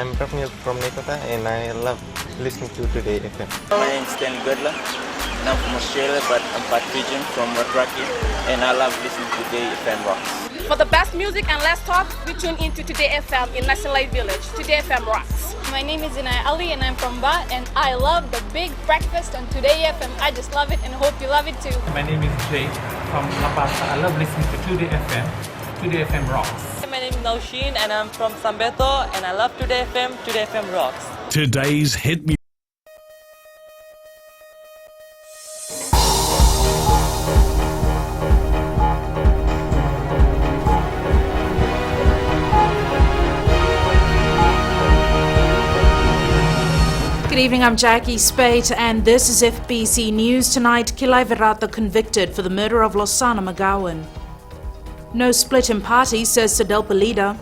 I'm from Nekota and I love listening to Today FM. My name is Stanley Godler and I'm from Australia, but I'm part Fijian from rugby and I love listening to Today FM Rocks. For the best music and less talk, we tune into Today FM in National Life Village. Today FM rocks. My name is Inaya Ali and I'm from Ba, and I love the big breakfast on Today FM. I just love it and hope you love it too. My name is Jay from La Paz. I love listening to Today FM. Today FM rocks. My name is Naushin and I'm from Sambeto and I love Today FM. Today FM rocks. Today's hit music. Good evening, I'm Jackie Spate and this is FBC News. Tonight, Kilai Virata convicted for the murder of Losana McGowan. No split in party, says SEDELPA leader.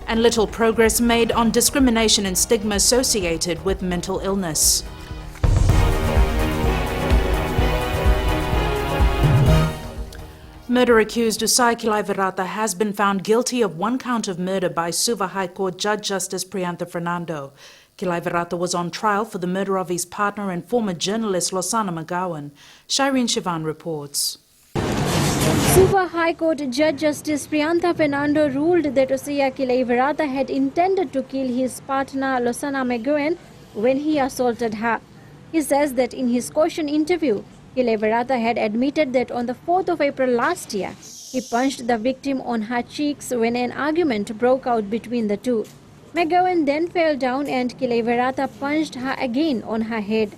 And little progress made on discrimination and stigma associated with mental illness. Murder-accused Usai Kilai Virata has been found guilty of one count of murder by Suva High Court Judge Justice Priantha Fernando. Kilai Virata was on trial for the murder of his partner and former journalist Losana McGowan. Shireen Shivan reports. Suva High Court Judge Justice Priantha Fernando ruled that Usai Kilai Virata had intended to kill his partner Losana McGowan when he assaulted her. He says that in his caution interview, Kilai Virata had admitted that on the 4th of April last year, he punched the victim on her cheeks when an argument broke out between the two. McGowan then fell down and Kilai Virata punched her again on her head.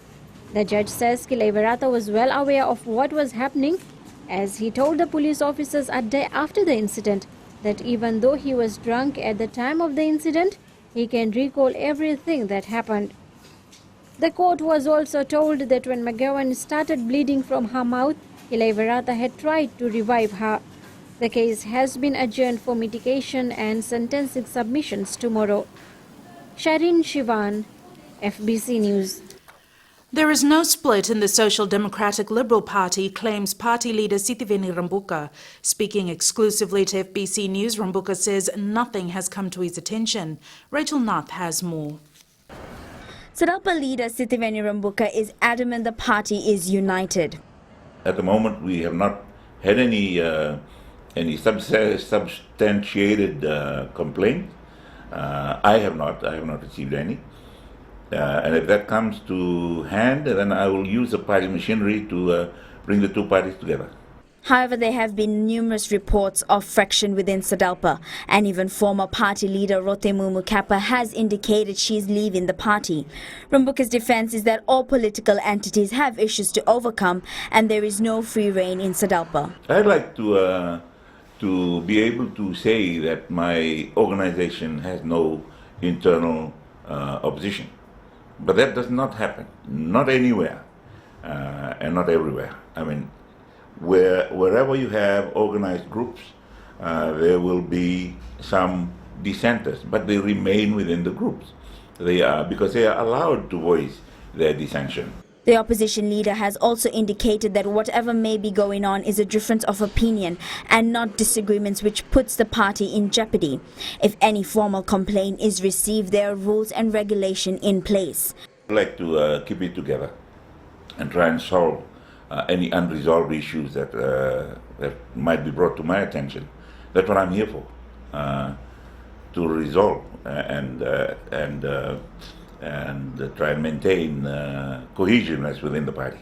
The judge says Kilai Virata was well aware of what was happening, as he told the police officers a day after the incident that even though he was drunk at the time of the incident, he can recall everything that happened. The court was also told that when McGowan started bleeding from her mouth, Kilai Virata had tried to revive her. The case has been adjourned for mitigation and sentencing submissions tomorrow. Shireen Shivan, FBC News. There is no split in the Social Democratic Liberal Party, claims party leader Sitiveni Rambuka. Speaking exclusively to FBC News, Rambuka says nothing has come to his attention. Rachel Nath has more. SEDELPA leader Sitiveni Rambuka is adamant the party is united. At the moment, we have not had any substantiated complaint. I have not received any. And if that comes to hand, then I will use the party machinery to bring the two parties together. However, there have been numerous reports of friction within SEDELPA, and even former party leader Rotemu Mukapa has indicated she is leaving the party. Rambuka's defense is that all political entities have issues to overcome and there is no free rein in SEDELPA. I'd like to be able to say that my organization has no internal opposition. But that does not happen, not anywhere and not everywhere. I mean, wherever you have organized groups, there will be some dissenters, but they remain within the groups. Because they are allowed to voice their dissension. The opposition leader has also indicated that whatever may be going on is a difference of opinion and not disagreements which puts the party in jeopardy. If any formal complaint is received, there are rules and regulation in place. I'd like to keep it together and try and solve any unresolved issues that might be brought to my attention. That's what I'm here for, to resolve and try and maintain cohesiveness within the party.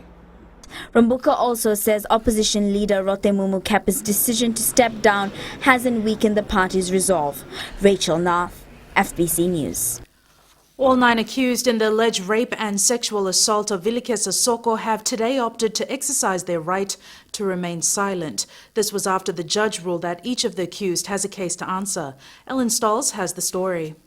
Rambuka also says opposition leader Rotemu Mukapa's decision to step down hasn't weakened the party's resolve. Rachel Nath, FBC News. All 9 accused in the alleged rape and sexual assault of Vilekesa Soko have today opted to exercise their right to remain silent. This was after the judge ruled that each of the accused has a case to answer. Ellen Stolz has the story.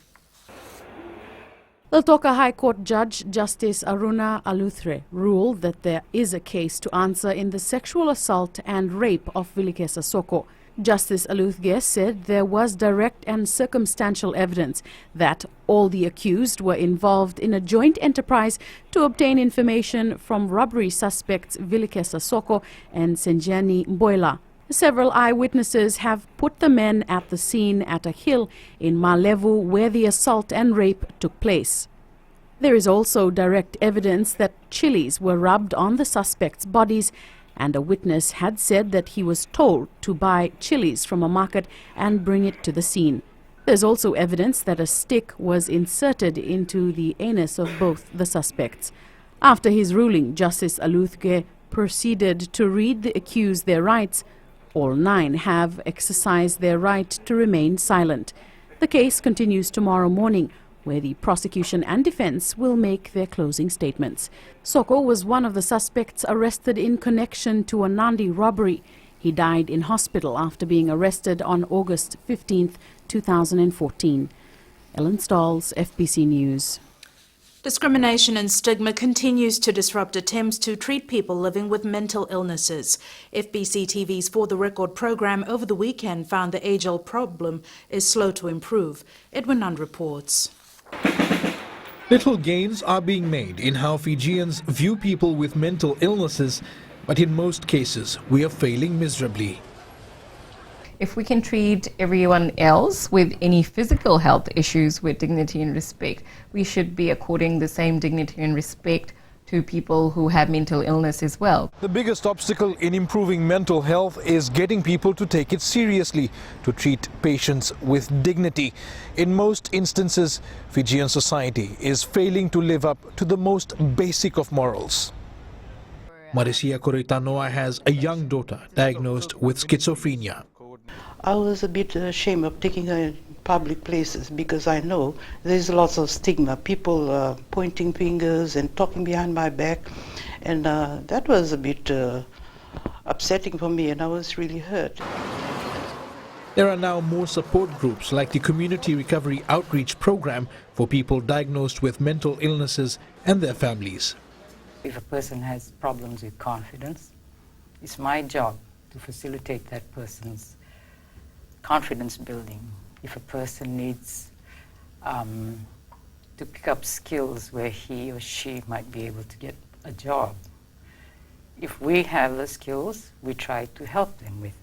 Iltoka High Court Judge Justice Aruna Aluthre ruled that there is a case to answer in the sexual assault and rape of Vilekesa Soko. Justice Aluthre said there was direct and circumstantial evidence that all the accused were involved in a joint enterprise to obtain information from robbery suspects Vilekesa Soko and Senjani Mboila. Several eyewitnesses have put the men at the scene at a hill in Malevu where the assault and rape took place. There is also direct evidence that chilies were rubbed on the suspects' bodies, and a witness had said that he was told to buy chilies from a market and bring it to the scene. There's also evidence that a stick was inserted into the anus of both the suspects. After his ruling, Justice Aluthge proceeded to read the accused their rights. All 9 have exercised their right to remain silent. The case continues tomorrow morning, where the prosecution and defense will make their closing statements. Soko was one of the suspects arrested in connection to a Nandi robbery. He died in hospital after being arrested on August 15, 2014. Ellen Stalls, FBC News. Discrimination and stigma continues to disrupt attempts to treat people living with mental illnesses. FBC TV's For the Record program over the weekend found the age-old problem is slow to improve. Edwin Nund reports. Little gains are being made in how Fijians view people with mental illnesses, but in most cases we are failing miserably. If we can treat everyone else with any physical health issues with dignity and respect, we should be according the same dignity and respect to people who have mental illness as well. The biggest obstacle in improving mental health is getting people to take it seriously, to treat patients with dignity. In most instances, Fijian society is failing to live up to the most basic of morals. Marisia Koritanoa has a young daughter diagnosed with schizophrenia. I was a bit ashamed of taking her in public places because I know there's lots of stigma, people pointing fingers and talking behind my back, and that was a bit upsetting for me, and I was really hurt. There are now more support groups like the Community Recovery Outreach Program for people diagnosed with mental illnesses and their families. If a person has problems with confidence, it's my job to facilitate that person's confidence building. If a person needs to pick up skills where he or she might be able to get a job, if we have the skills, we try to help them with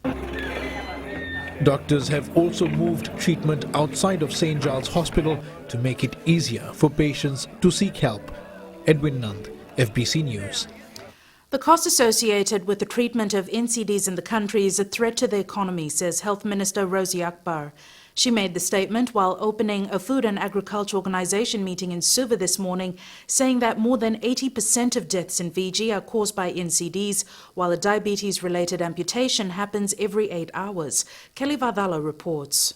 it. Doctors have also moved treatment outside of St. Giles Hospital to make it easier for patients to seek help. Edwin Nund, FBC News. The cost associated with the treatment of NCDs in the country is a threat to the economy, says Health Minister Rosie Akbar. She made the statement while opening a food and agriculture organisation meeting in Suva this morning, saying that more than 80% of deaths in Fiji are caused by NCDs, while a diabetes-related amputation happens every 8 hours. Kelly Vadhala reports.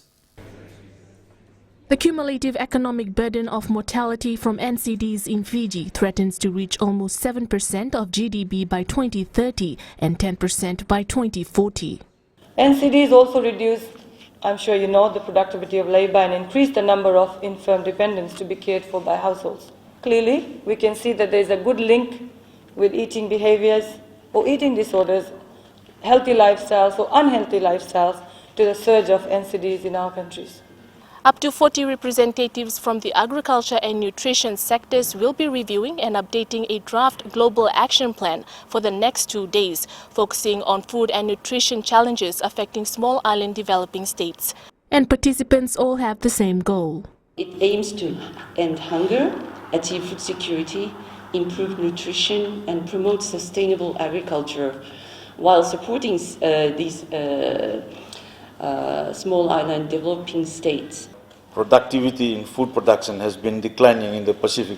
The cumulative economic burden of mortality from NCDs in Fiji threatens to reach almost 7% of GDP by 2030 and 10% by 2040. NCDs also reduce, I'm sure you know, the productivity of labor and increase the number of infirm dependents to be cared for by households. Clearly, we can see that there is a good link with eating behaviors or eating disorders, healthy lifestyles or unhealthy lifestyles to the surge of NCDs in our countries. Up to 40 representatives from the agriculture and nutrition sectors will be reviewing and updating a draft global action plan for the next 2 days, focusing on food and nutrition challenges affecting small island developing states. And participants all have the same goal. It aims to end hunger, achieve food security, improve nutrition and promote sustainable agriculture while supporting these small island developing states. Productivity in food production has been declining in the Pacific.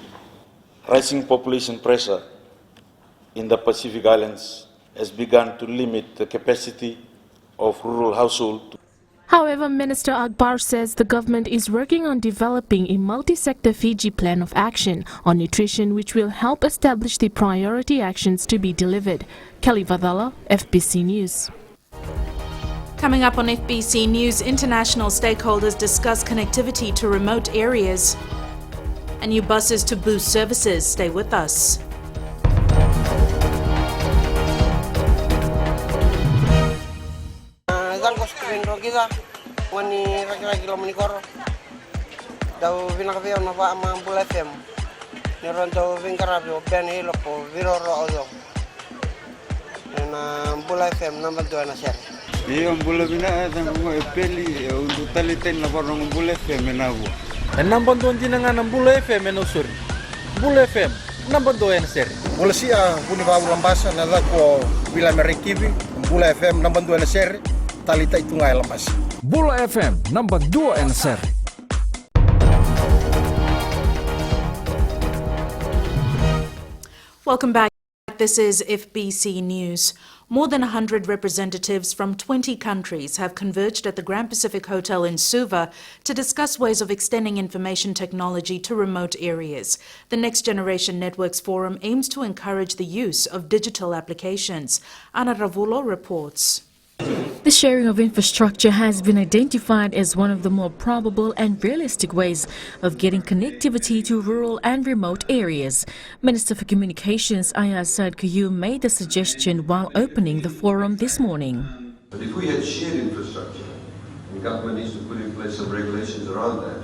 Rising population pressure in the Pacific Islands has begun to limit the capacity of rural households. However, Minister Akbar says the government is working on developing a multi-sector Fiji plan of action on nutrition which will help establish the priority actions to be delivered. Kelly Vadhala, FBC News. Coming up on FBC News, international stakeholders discuss connectivity to remote areas and new buses to boost services. Stay with us. Bula FM number 2 na sir. Iyo Bula bina tango epeli untuk taliten na parang Bula FM na bu. Number 2 jinangan Bula FM no sur. Bula FM number 2 na sir. Bula sia puni ba lambasa na ko bila merikibi Bula FM number 2 na sir. Talita itu ngai lambas. Bula FM number 2 na sir. Welcome back. This is FBC News. More than 100 representatives from 20 countries have converged at the Grand Pacific Hotel in Suva to discuss ways of extending information technology to remote areas. The Next Generation Networks Forum aims to encourage the use of digital applications. Ana Ravulo reports. The sharing of infrastructure has been identified as one of the more probable and realistic ways of getting connectivity to rural and remote areas. Minister for Communications Ayaz Said Qayyum made the suggestion while opening the forum this morning. But if we had shared infrastructure, the government needs to put in place some regulations around that.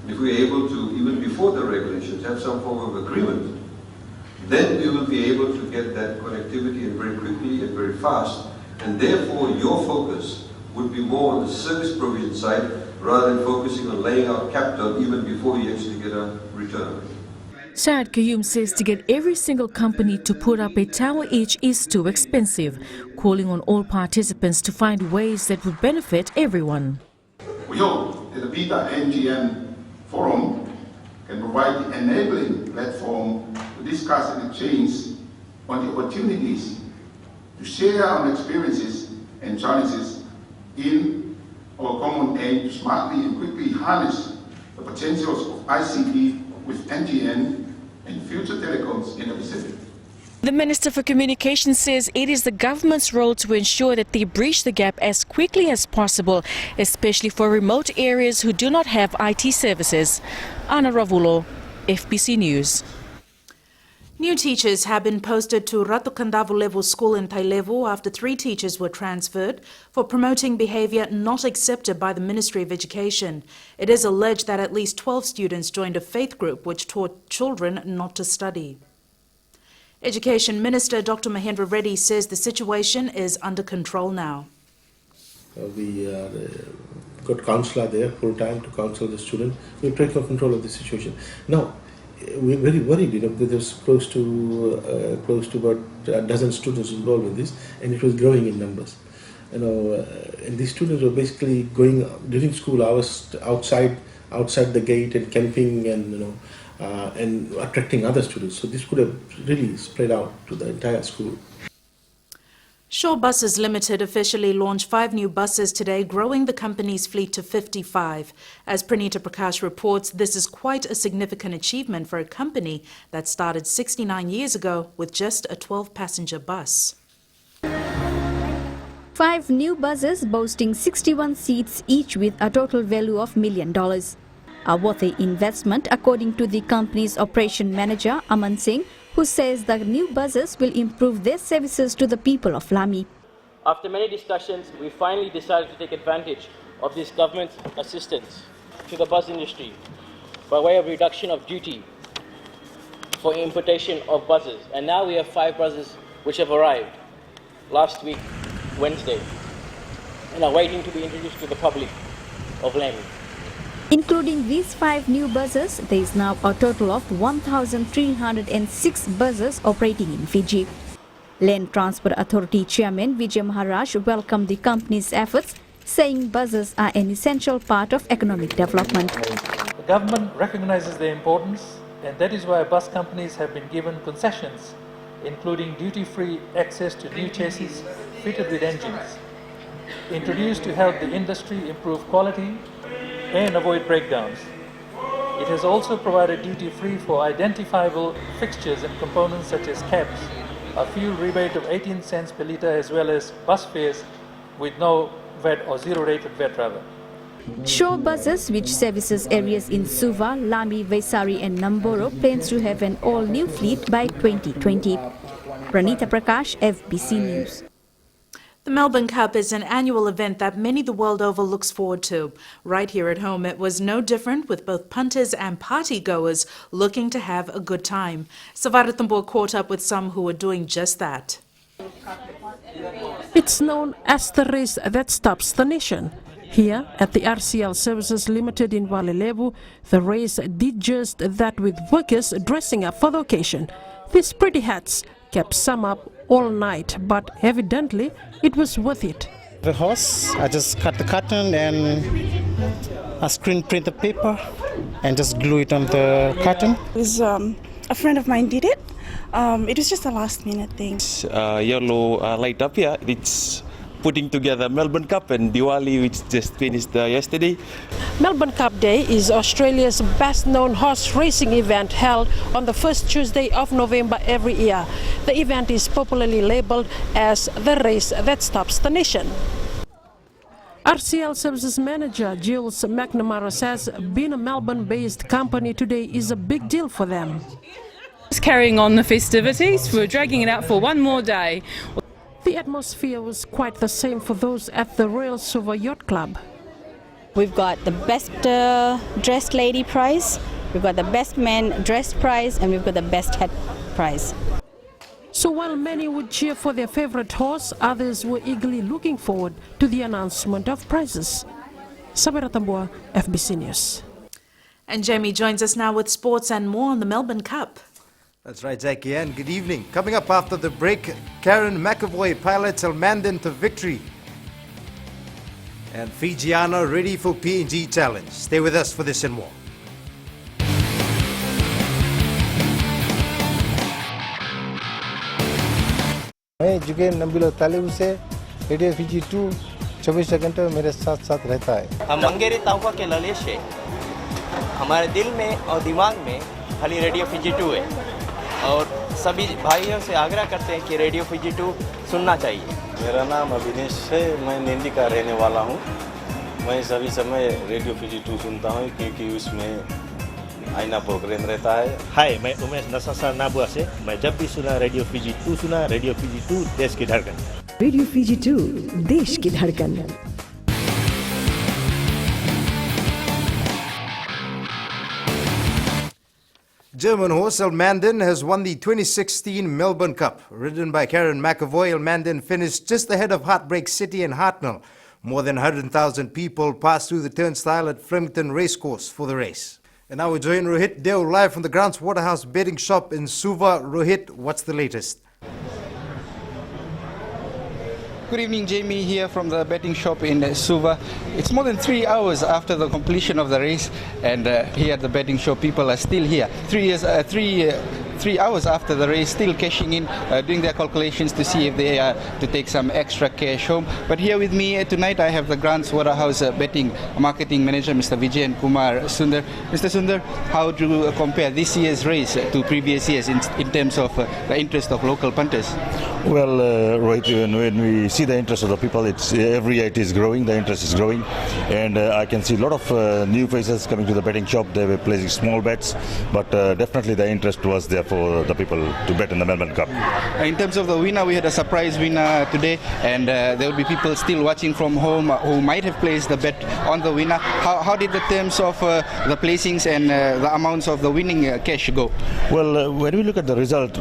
And if we're able to, even before the regulations, have some form of agreement, then we will be able to get that connectivity and very quickly and very fast. And therefore, your focus would be more on the service provision side rather than focusing on laying out capital even before you actually get a return. Saad Qayyum says to get every single company to put up a tower each is too expensive, calling on all participants to find ways that would benefit everyone. We hope that the Beta NGN Forum can provide the enabling platform to discuss and exchange on the opportunities to share our experiences and challenges in our common aim to smartly and quickly harness the potentials of ICT with NGN and future telecoms in the Pacific. The Minister for Communications says it is the government's role to ensure that they bridge the gap as quickly as possible, especially for remote areas who do not have IT services. Ana Ravulo, FBC News. New teachers have been posted to Ratukandavu Level School in Tailevu after 3 teachers were transferred for promoting behaviour not accepted by the Ministry of Education. It is alleged that at least 12 students joined a faith group which taught children not to study. Education Minister Dr. Mahendra Reddy says the situation is under control now. We got counsellor there full time to counsel the student. We've taken control of the situation. Now, we're very worried, because there's close to about a dozen students involved in this, and it was growing in numbers. And these students were basically going during school hours outside the gate and camping and attracting other students. So this could have really spread out to the entire school. Shaw Buses Limited officially launched 5 new buses today, growing the company's fleet to 55. As Pranita Prakash reports, this is quite a significant achievement for a company that started 69 years ago with just a 12-passenger bus. 5 new buses boasting 61 seats each with a total value of $1 million. A worthy investment, according to the company's operation manager, Aman Singh, who says the new buses will improve their services to the people of Lami. After many discussions, we finally decided to take advantage of this government assistance to the bus industry by way of reduction of duty for importation of buses. And now we have 5 buses which have arrived last week, Wednesday, and are waiting to be introduced to the public of Lami. Including these 5 new buses, there is now a total of 1,306 buses operating in Fiji. Land Transport Authority Chairman Vijay Maharaj welcomed the company's efforts, saying buses are an essential part of economic development. The government recognizes their importance, and that is why bus companies have been given concessions, including duty-free access to new chassis fitted with engines, introduced to help the industry improve quality and avoid breakdowns. It has also provided duty-free for identifiable fixtures and components such as cabs, a fuel rebate of 18 cents per litre, as well as bus fares with no VAT or zero rated VAT rather. Shaw Buses, which services areas in Suva, Lami, Vaisari and Namboro, plans to have an all-new fleet by 2020. Pranita Prakash, FBC News. The Melbourne Cup is an annual event that many the world over looks forward to. Right here at home, it was no different, with both punters and party-goers looking to have a good time. Savara Tambor caught up with some who were doing just that. It's known as the race that stops the nation. Here at the RCL Services Limited in Walilebu, the race did just that with workers dressing up for the occasion. These pretty hats kept some up all night, but evidently it was worth it. The horse, I just cut the carton and I screen print the paper and just glue it on the carton. It was, a friend of mine did it. It was just a last minute thing. Yellow light up here, it's putting together Melbourne Cup and Diwali, which just finished yesterday. Melbourne Cup Day is Australia's best known horse racing event held on the first Tuesday of November every year. The event is popularly labelled as the race that stops the nation. RCL Services Manager Jules McNamara says being a Melbourne-based company today is a big deal for them. Just carrying on the festivities, we're dragging it out for one more day. The atmosphere was quite the same for those at the Royal Suva Yacht Club. We've got the best dressed lady prize, we've got the best man dressed prize, and we've got the best hat prize. So while many would cheer for their favorite horse, others were eagerly looking forward to the announcement of prizes. Sabira Tambua, FBC News. And Jamie joins us now with sports and more on the Melbourne Cup. That's right, Jackie, and good evening. Coming up after the break, Karen McAvoy pilots Mandan to victory. And Fijiana ready for PNG Challenge. Stay with us for this and more. मैं जुगे नंबिलो तालिब से radio Fiji 2 24 घंटे मेरे साथ साथ रहता है। हम मंगेरी ताउका के ललेश है। हमारे दिल में और दिमाग में खाली रेडियो फीजी 2 है और सभी भाइयों से आग्रह करते हैं कि रेडियो फीजी 2 सुनना चाहिए। मेरा नाम अभिनेश है, मैं निंदी का रहने वाला हूँ। मैं सभी समय रेडियो फीजी 2 सुनता हूँ क्योंकि उसमें आईना प्रोग्राम रहता है। हाय, मैं उमेश नसासा नाबुआ से। मैं जब भी सुना रेडियो फीजी 2 सुना। रेडियो फीजी 2 देश की धड़कन। रेडियो फीजी 2 देश की धड़कन। German horse Mandan has won the 2016 Melbourne Cup. Ridden by Karen McAvoy, Mandan finished just ahead of Heartbreak City and Hartnell. More than 100,000 people passed through the turnstile at Flemington Racecourse for the race. And now we join Rohit Deo live from the Grants Waterhouse betting shop in Suva. Rohit, what's the latest? Good evening, Jamie, here from the betting shop in Suva. It's more than 3 hours after the completion of the race, and here at the betting shop, people are still here. 3 hours after the race, still cashing in, doing their calculations to see if they are to take some extra cash home. But here with me tonight, I have the Grants Waterhouse betting marketing manager, Mr. Vijayan Kumar Sundar. Mr. Sundar, how do you compare this year's race to previous years in terms of the interest of local punters? Well, right, when we see the interest of the people, it's every year it is growing, the interest is growing, and I can see a lot of new faces coming to the betting shop. They were placing small bets, but definitely the interest was there for the people to bet in the Melbourne Cup. In terms of the winner, we had a surprise winner today, and there will be people still watching from home who might have placed the bet on the winner. How did the terms of the placings and the amounts of the winning cash go? Well, when we look at the result,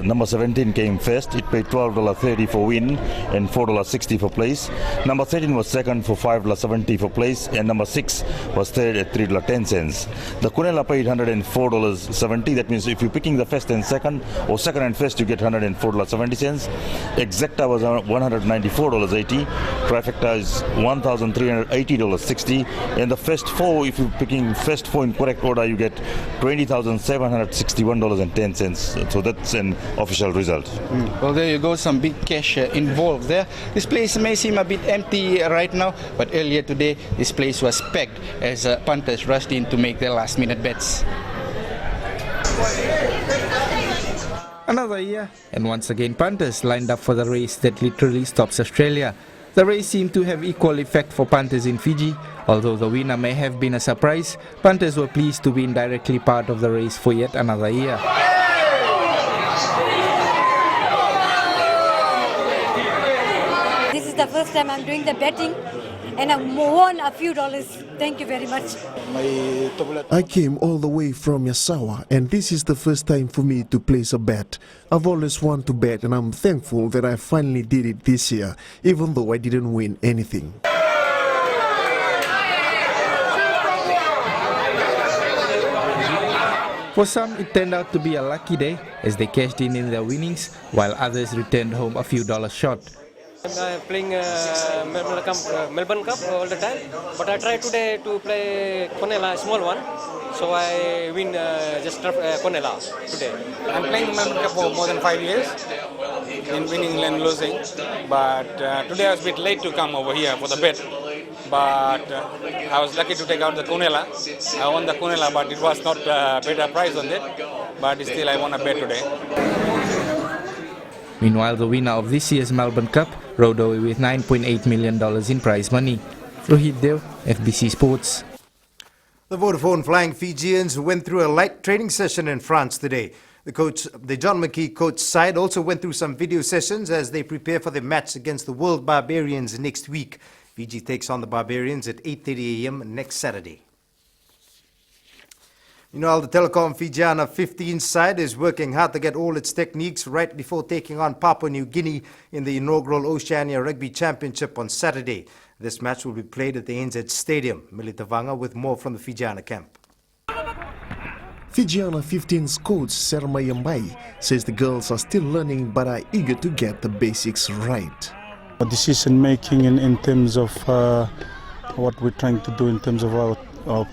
number 17 came first. It paid $12.30 for win and $4.60 for place. Number 13 was second for $5.70 for place, and number 6 was third at $3.10. The Kunela paid $104.70. That means if you're picking the first and second, or second and first, you get $104.70. Exacta was $194.80. Trifecta is $1,380.60. And the first four, if you're picking first four in correct order, you get $20,761.10. So that's an official result. Well, there you go, some big cash involved there. This place may seem a bit empty right now, but earlier today, this place was packed as punters rushed in to make their last-minute bets. Another year, and once again, punters lined up for the race that literally stops Australia. The race seemed to have equal effect for punters in Fiji. Although the winner may have been a surprise, punters were pleased to be indirectly part of the race for yet another year. This is the first time I'm doing the betting, and I won a few dollars. Thank you very much. I came all the way from Yasawa, and this is the first time for me to place a bet. I've always wanted to bet, and I'm thankful that I finally did it this year, even though I didn't win anything. For some, it turned out to be a lucky day as they cashed in their winnings, while others returned home a few dollars short. I'm playing Melbourne Cup all the time, but I tried today to play Conella, a small one, so I win just Conella today. I'm playing Melbourne Cup for more than 5 years, in winning and losing, but today I was a bit late to come over here for the bet. But I was lucky to take out the Conella. I won the Conella, but it was not a better price on it. But still, I won a bet today. Meanwhile, the winner of this year's Melbourne Cup rode away with $9.8 million in prize money. Rohit Dev, FBC Sports. The Vodafone Flying Fijians went through a light training session in France today. The John McKee coach side also went through some video sessions as they prepare for the match against the World Barbarians next week. Fiji takes on the Barbarians at 8:30 a.m. next Saturday. Meanwhile, the Telecom Fijiana 15 side is working hard to get all its techniques right before taking on Papua New Guinea in the inaugural Oceania Rugby Championship on Saturday. This match will be played at the NZ Stadium. Militavanga with more from the Fijiana camp. Fijiana 15's coach Serma Yambai says the girls are still learning but are eager to get the basics right. Decision making in terms of what we're trying to do in terms of our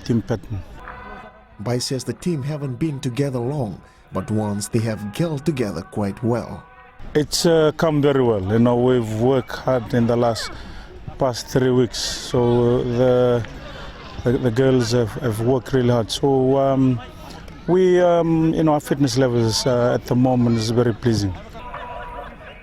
team pattern. Bai says the team haven't been together long, but once they have gelled together quite well. It's come very well. You know, we've worked hard in the past 3 weeks, so the girls have worked really hard. So our fitness levels at the moment is very pleasing.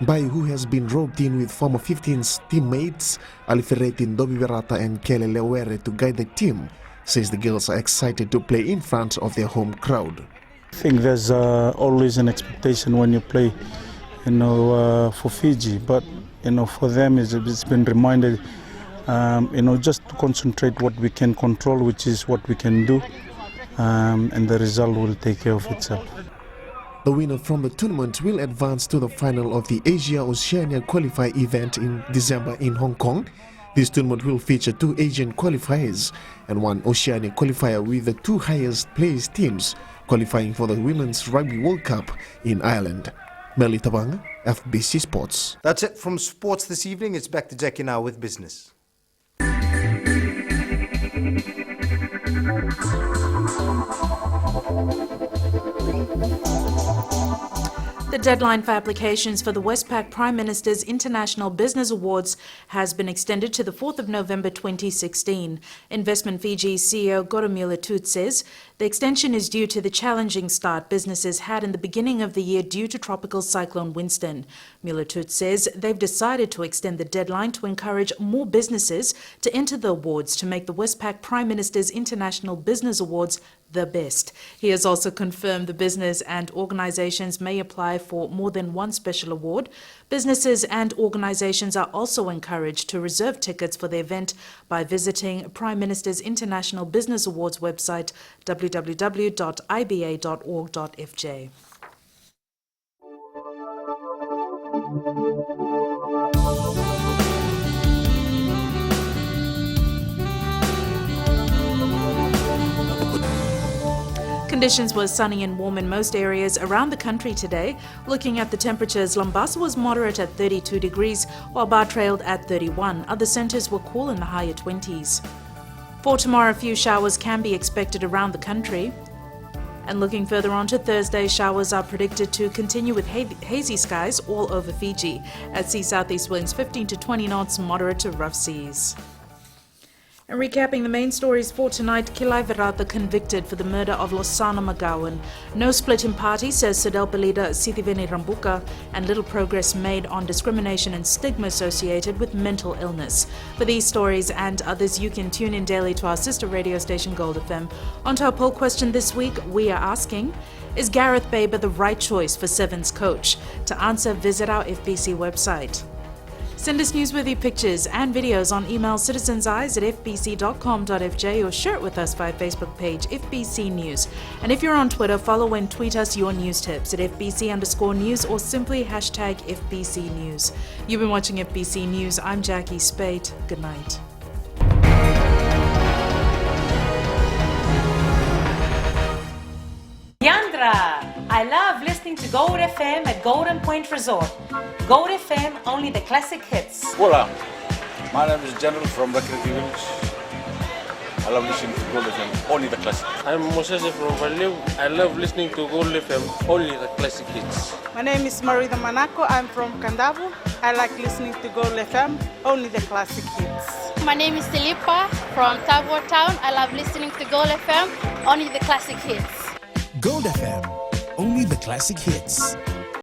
Bai, who has been roped in with former 15's teammates Aliferetin Dobiberata and Kele Lewere to guide the team, says the girls are excited to play in front of their home crowd. I think there's always an expectation when you play, for Fiji, but for them it's been reminded, just to concentrate what we can control, which is what we can do, and the result will take care of itself. The winner from the tournament will advance to the final of the Asia-Oceania Qualifier event in December in Hong Kong. This tournament will feature 2 Asian qualifiers and 1 Oceania qualifier, with the 2 highest placed teams qualifying for the Women's Rugby World Cup in Ireland. Melly Tabanga, FBC Sports. That's it from sports this evening. It's back to Jackie now with business. The deadline for applications for the Westpac Prime Minister's International Business Awards has been extended to the 4th of November 2016. Investment Fiji's CEO Goromila Tut says the extension is due to the challenging start businesses had in the beginning of the year due to Tropical Cyclone Winston. Milatut says they've decided to extend the deadline to encourage more businesses to enter the awards to make the Westpac Prime Minister's International Business Awards the best. He has also confirmed the business and organizations may apply for more than one special award. Businesses and organizations are also encouraged to reserve tickets for the event by visiting Prime Minister's International Business Awards website www.iba.org.fj. Conditions were sunny and warm in most areas around the country today. Looking at the temperatures, Lambasa was moderate at 32 degrees, while Bar trailed at 31. Other centres were cool in the higher 20s. For tomorrow, a few showers can be expected around the country. And looking further on to Thursday, showers are predicted to continue with hazy skies all over Fiji. At sea southeast winds 15 to 20 knots, moderate to rough seas. And recapping the main stories for tonight, Kilai Virata convicted for the murder of Losana McGowan. No split in party, says SEDELPA leader Sitiveni Rambuka, and little progress made on discrimination and stigma associated with mental illness. For these stories and others, you can tune in daily to our sister radio station Gold FM. On to our poll question this week, we are asking, is Gareth Baber the right choice for Sevens coach? To answer, visit our FBC website. Send us newsworthy pictures and videos on email citizenseyes@fbc.com.fj or share it with us via Facebook page FBC News. And if you're on Twitter, follow and tweet us your news tips at FBC_news or simply hashtag FBC News. You've been watching FBC News. I'm Jackie Spate. Good night. Yandra! I love listening to Gold FM at Golden Point Resort. Gold FM, only the classic hits. Hola, my name is General from Rakiriki Village. I love listening to Gold FM, only the classic. I'm Moses from Valeu. I love listening to Gold FM, only the classic hits. My name is Marida Manako. I'm from Kandavu. I like listening to Gold FM, only the classic hits. My name is Tilipa from Tavor Town. I love listening to Gold FM, only the classic hits. Gold FM, only the classic hits.